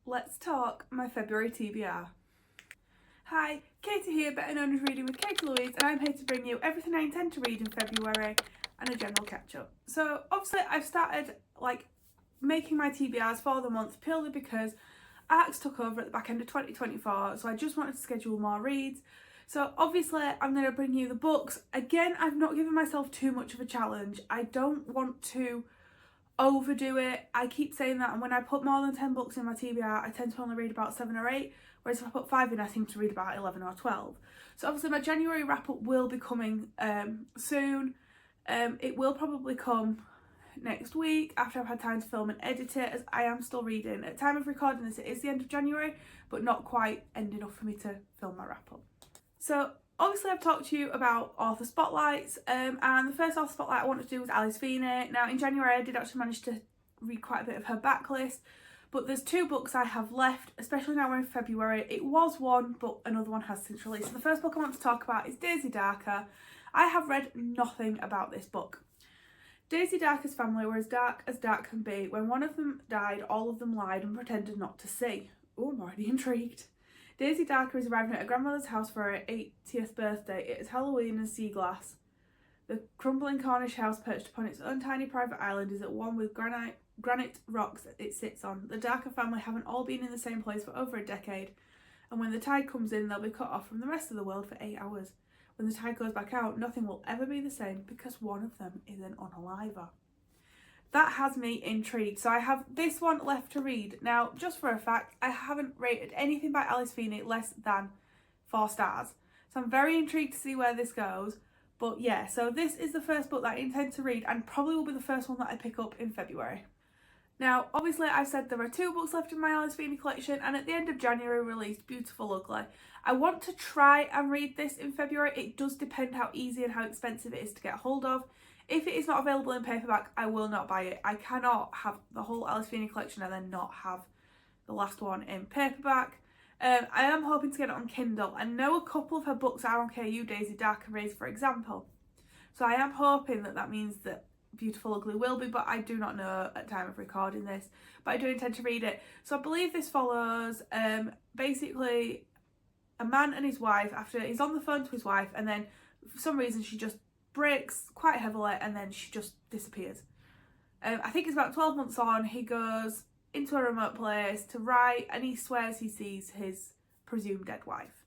let's talk my February TBR. Hi, Katie here, better known as Reading with Katie Louise, and I'm here to bring you everything I intend to read in February and a general catch up. So obviously I've started making my TBRs for the month purely because ARCs took over at the back end of 2024, so I just wanted to schedule more reads. So obviously I'm going to bring you the books. Again, I've not given myself too much of a challenge. I don't want to overdo it. I keep saying that, and when I put more than 10 books in my TBR, I tend to only read about 7 or 8, whereas if I put 5 in, I seem to read about 11 or 12. So obviously my January wrap up will be coming soon. It will probably come next week after I've had time to film and edit it, as I am still reading. At time of recording this, it is the end of January, but not quite end enough for me to film my wrap up. So obviously I've talked to you about author spotlights, and the first author spotlight I wanted to do was Alice Feeney. Now in January I did actually manage to read quite a bit of her backlist, but there's 2 books I have left, especially now we're in February. It was one, but another one has since released. So the first book I want to talk about is Daisy Darker. I have read nothing about this book. Daisy Darker's family were as dark can be. When one of them died, all of them lied and pretended not to see. Oh, I'm already intrigued. Daisy Darker is arriving at her grandmother's house for her 80th birthday. It is Halloween and sea glass. The crumbling Cornish house, perched upon its own tiny private island, is at one with granite rocks it sits on. The Darker family haven't all been in the same place for over a decade, and when the tide comes in, they'll be cut off from the rest of the world for 8 hours. When the tide goes back out, nothing will ever be the same because one of them is an unaliver. That has me intrigued, so I have this one left to read. Now, just for a fact, I haven't rated anything by Alice Feeney less than 4 stars. So I'm very intrigued to see where this goes. But yeah, so this is the first book that I intend to read, and probably will be the first one that I pick up in February. Now, obviously I've said there are 2 books left in my Alice Feeney collection, and at the end of January released Beautiful Ugly. I want to try and read this in February. It does depend how easy and how expensive it is to get hold of. If it is not available in paperback, I will not buy it. I cannot have the whole Alice Feeney collection and then not have the last one in paperback. I am hoping to get it on Kindle. I know a couple of her books are on KU, Daisy Darker Rays, for example. So I am hoping that means that Beautiful Ugly will be, but I do not know at time of recording this. But I do intend to read it. So I believe this follows basically a man and his wife after he's on the phone to his wife, and then for some reason she just breaks quite heavily and then she just disappears. I think it's about 12 months on, he goes into a remote place to write, and he swears he sees his presumed dead wife.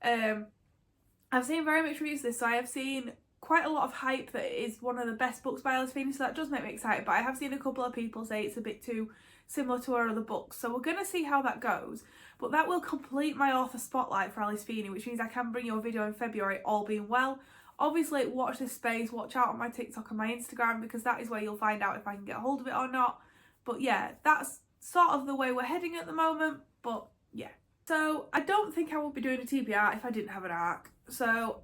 I've seen very much reviews of this, so I have seen quite a lot of hype that it is one of the best books by Alice Feeney, so that does make me excited, but I have seen a couple of people say it's a bit too similar to her other books, so we're going to see how that goes. But that will complete my author spotlight for Alice Feeney, which means I can bring you a video in February, all being well. Obviously, watch this space, watch out on my TikTok and my Instagram, because that is where you'll find out if I can get a hold of it or not. But yeah, that's sort of the way we're heading at the moment, but yeah. So I don't think I would be doing a TBR if I didn't have an ARC. So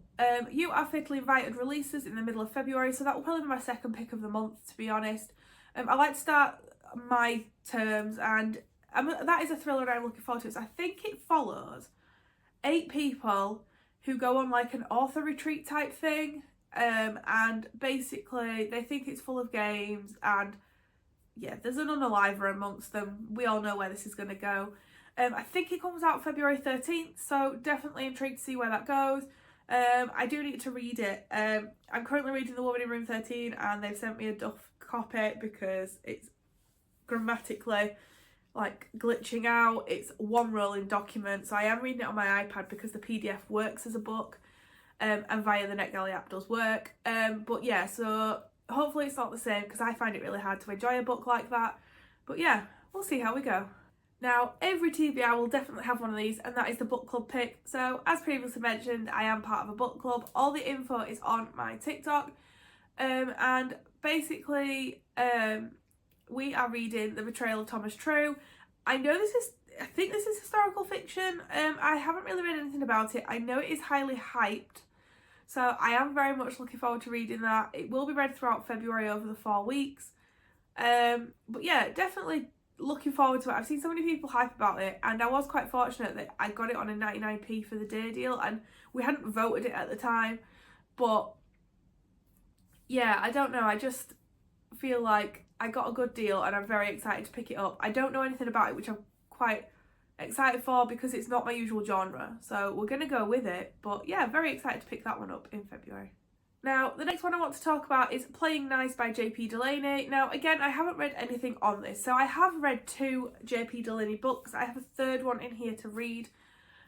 You Are Fatally Invited releases in the middle of February, so that will probably be my second pick of the month, to be honest. I like to start my terms, and that is a thriller I'm looking forward to. So I think it follows 8 people who go on like an author retreat type thing, and basically they think it's full of games, and yeah, there's an unaliver amongst them. We all know where this is going to go. I think it comes out February 13th, so definitely intrigued to see where that goes. I do need to read it. I'm currently reading The Woman in Room 13, and they've sent me a Duff copy because it's grammatically like glitching out. It's one rolling document, so I am reading it on my iPad because the PDF works as a book, and via the NetGalley app does work. But yeah, so hopefully it's not the same, because I find it really hard to enjoy a book like that. But yeah, we'll see how we go. Now, every TBR will definitely have one of these, and that is the book club pick. So as previously mentioned, I am part of a book club. All the info is on my TikTok, and basically we are reading The Betrayal of Thomas True. I think this is historical fiction. I haven't really read anything about it. I know it is highly hyped, so I am very much looking forward to reading that. It will be read throughout February over the 4 weeks. But yeah, definitely looking forward to it. I've seen so many people hype about it, and I was quite fortunate that I got it on a 99p for the day deal, and we hadn't voted it at the time. But yeah, I don't know, I just feel like I got a good deal and I'm very excited to pick it up. I don't know anything about it, which I'm quite excited for because it's not my usual genre. So we're going to go with it. But yeah, very excited to pick that one up in February. Now, the next one I want to talk about is Playing Nice by J.P. Delaney. Now, again, I haven't read anything on this. So I have read 2 J.P. Delaney books. I have a third one in here to read.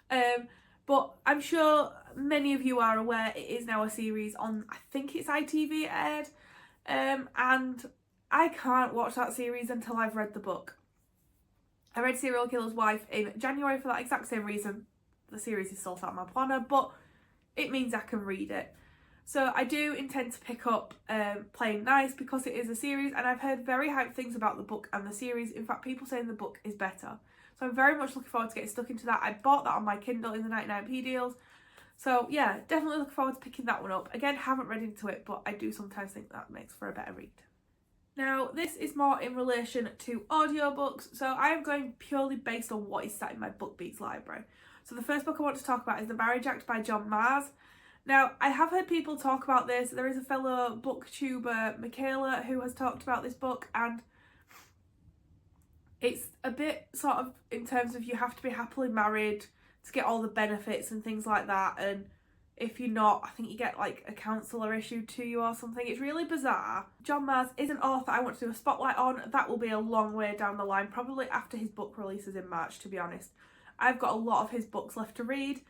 But I'm sure many of you are aware it is now a series on, I think it's ITV it aired. And I can't watch that series until I've read the book. I read Serial Killer's Wife in January for that exact same reason. The series is still sat on my planner, but it means I can read it. So I do intend to pick up Playing Nice because it is a series, and I've heard very hyped things about the book and the series. In fact, people saying the book is better. So I'm very much looking forward to getting stuck into that. I bought that on my Kindle in the 99p deals. So yeah, definitely looking forward to picking that one up. Again, haven't read into it, but I do sometimes think that makes for a better read. Now, this is more in relation to audiobooks, so I am going purely based on what is sat in my BookBeats library. So the first book I want to talk about is The Marriage Act by John Mars. Now, I have heard people talk about this. There is a fellow booktuber, Michaela, who has talked about this book, and it's a bit sort of in terms of you have to be happily married to get all the benefits and things like that, and if you're not, I think you get like a counsellor issued to you or something. It's really bizarre. John Mars is an author I want to do a spotlight on. That will be a long way down the line, probably after his book releases in March, to be honest. I've got a lot of his books left to read,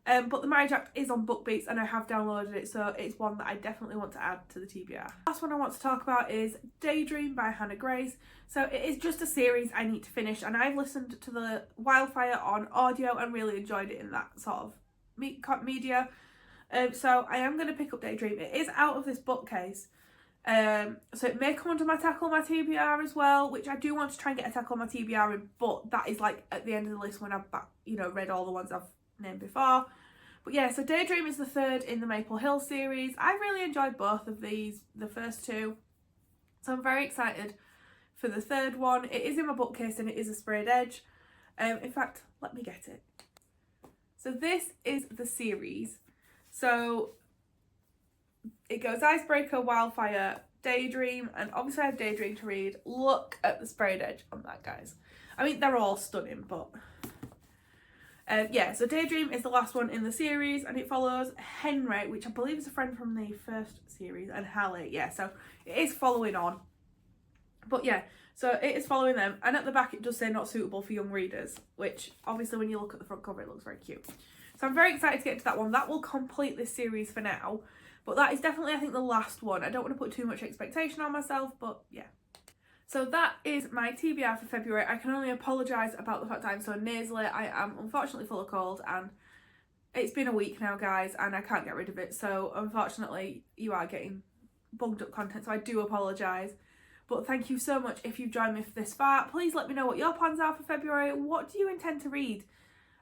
but The Marriage Act is on BookBeats and I have downloaded it, so it's one that I definitely want to add to the TBR. Last one I want to talk about is Daydream by Hannah Grace. So it is just a series I need to finish, and I've listened to the Wildfire on audio and really enjoyed it in that sort of media. So I am going to pick up Daydream. It is out of this bookcase, so it may come under my Tackle My TBR as well, which I do want to try and get a Tackle My TBR in, but that is like at the end of the list when I've read all the ones I've named before. But yeah, so Daydream is the third in the Maple Hill series. I really enjoyed both of these, the first 2, so I'm very excited for the third one. It is in my bookcase and it is a sprayed edge. In fact, let me get it. So this is the series. So it goes Icebreaker, Wildfire, Daydream, and obviously I have Daydream to read. Look at the sprayed edge on that, guys. I mean, they're all stunning, but yeah, so Daydream is the last one in the series, and it follows Henry, which I believe is a friend from the first series, and Hallie. Yeah, so it is following on. But yeah, so it is following them, and at the back it does say not suitable for young readers, which obviously when you look at the front cover it looks very cute. So I'm very excited to get to that one. That will complete this series for now. But that is definitely, I think, the last one. I don't want to put too much expectation on myself, but yeah. So that is my TBR for February. I can only apologise about the fact that I'm so nasally. I am unfortunately full of cold, and it's been a week now, guys, and I can't get rid of it. So unfortunately, you are getting bunged up content, so I do apologise. But thank you so much if you've joined me for this far. Please let me know what your plans are for February. What do you intend to read?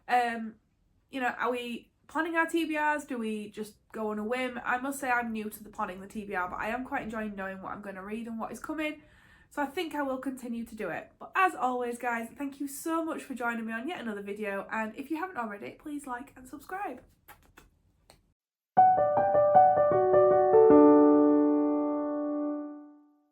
Are we planning our TBRs? Do we just go on a whim? I must say I'm new to the planning the TBR, but I am quite enjoying knowing what I'm going to read and what is coming. So I think I will continue to do it. But as always, guys, thank you so much for joining me on yet another video. And if you haven't already, please like and subscribe.